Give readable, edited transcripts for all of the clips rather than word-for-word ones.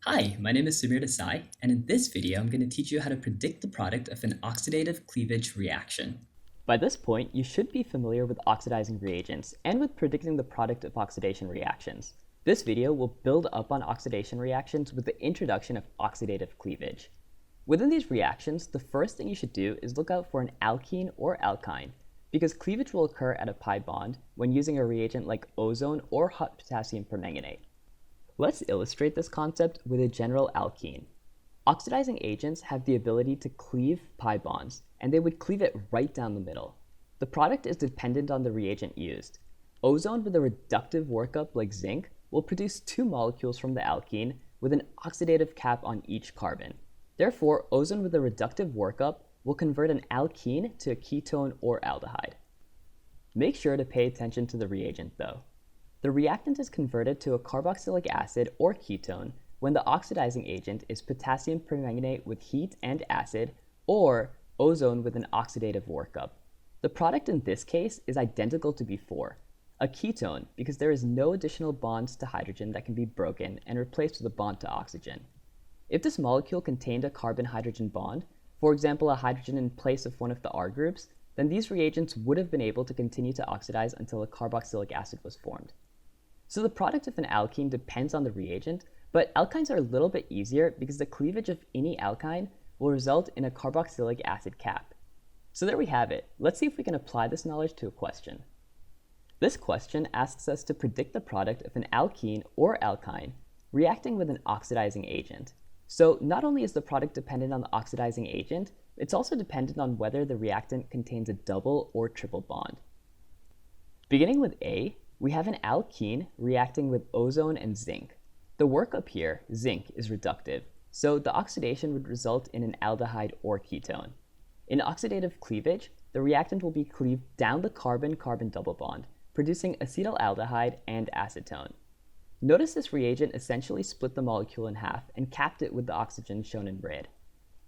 Hi, my name is Samir Desai, and in this video I'm going to teach you how to predict the product of an oxidative cleavage reaction. By this point, you should be familiar with oxidizing reagents and with predicting the product of oxidation reactions. This video will build up on oxidation reactions with the introduction of oxidative cleavage. Within these reactions, the first thing you should do is look out for an alkene or alkyne, because cleavage will occur at a pi bond when using a reagent like ozone or hot potassium permanganate. Let's illustrate this concept with a general alkene. Oxidizing agents have the ability to cleave pi bonds, and they would cleave it right down the middle. The product is dependent on the reagent used. Ozone with a reductive workup like zinc will produce two molecules from the alkene with an oxidative cap on each carbon. Therefore, ozone with a reductive workup will convert an alkene to a ketone or aldehyde. Make sure to pay attention to the reagent though. The reactant is converted to a carboxylic acid or ketone when the oxidizing agent is potassium permanganate with heat and acid, or ozone with an oxidative workup. The product in this case is identical to before, a ketone because there is no additional bonds to hydrogen that can be broken and replaced with a bond to oxygen. If this molecule contained a carbon-hydrogen bond, for example a hydrogen in place of one of the R groups, then these reagents would have been able to continue to oxidize until a carboxylic acid was formed. So the product of an alkene depends on the reagent, but alkynes are a little bit easier because the cleavage of any alkyne will result in a carboxylic acid cap. So there we have it. Let's see if we can apply this knowledge to a question. This question asks us to predict the product of an alkene or alkyne reacting with an oxidizing agent. So not only is the product dependent on the oxidizing agent, it's also dependent on whether the reactant contains a double or triple bond. Beginning with A, we have an alkene reacting with ozone and zinc. The workup here, zinc, is reductive, so the oxidation would result in an aldehyde or ketone. In oxidative cleavage, the reactant will be cleaved down the carbon-carbon double bond, producing acetaldehyde and acetone. Notice this reagent essentially split the molecule in half and capped it with the oxygen shown in red.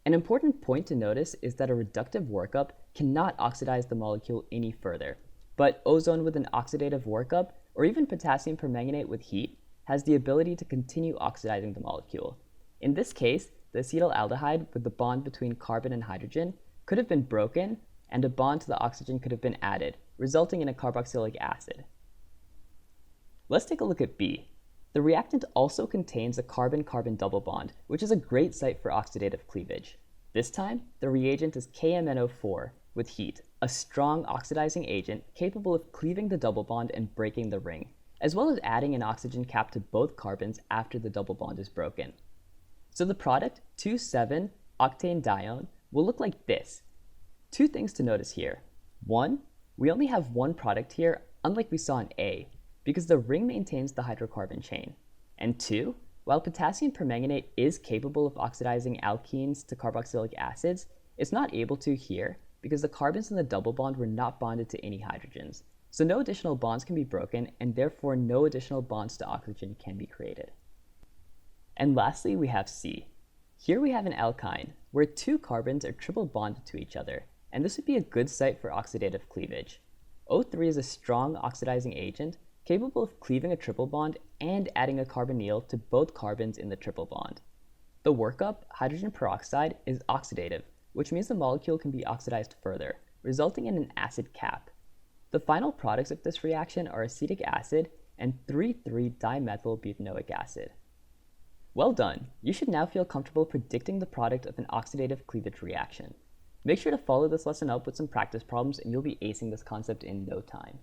An important point to notice is that a reductive workup cannot oxidize the molecule any further, but ozone with an oxidative workup, or even potassium permanganate with heat, has the ability to continue oxidizing the molecule. In this case, the acetaldehyde with the bond between carbon and hydrogen could have been broken, and a bond to the oxygen could have been added, resulting in a carboxylic acid. Let's take a look at B. The reactant also contains a carbon-carbon double bond, which is a great site for oxidative cleavage. This time, the reagent is KMNO4 with heat, a strong oxidizing agent capable of cleaving the double bond and breaking the ring, as well as adding an oxygen cap to both carbons after the double bond is broken. So the product, 2,7-octane dione, will look like this. Two things to notice here. One, we only have one product here, unlike we saw in A, because the ring maintains the hydrocarbon chain. And two, while potassium permanganate is capable of oxidizing alkenes to carboxylic acids, it's not able to here because the carbons in the double bond were not bonded to any hydrogens. So no additional bonds can be broken, and therefore no additional bonds to oxygen can be created. And lastly, we have C. Here we have an alkyne, where two carbons are triple bonded to each other, and this would be a good site for oxidative cleavage. O3 is a strong oxidizing agent capable of cleaving a triple bond and adding a carbonyl to both carbons in the triple bond. The workup, hydrogen peroxide, is oxidative, which means the molecule can be oxidized further, resulting in an acid cap. The final products of this reaction are acetic acid and 3,3-dimethylbutanoic acid. Well done! You should now feel comfortable predicting the product of an oxidative cleavage reaction. Make sure to follow this lesson up with some practice problems and you'll be acing this concept in no time.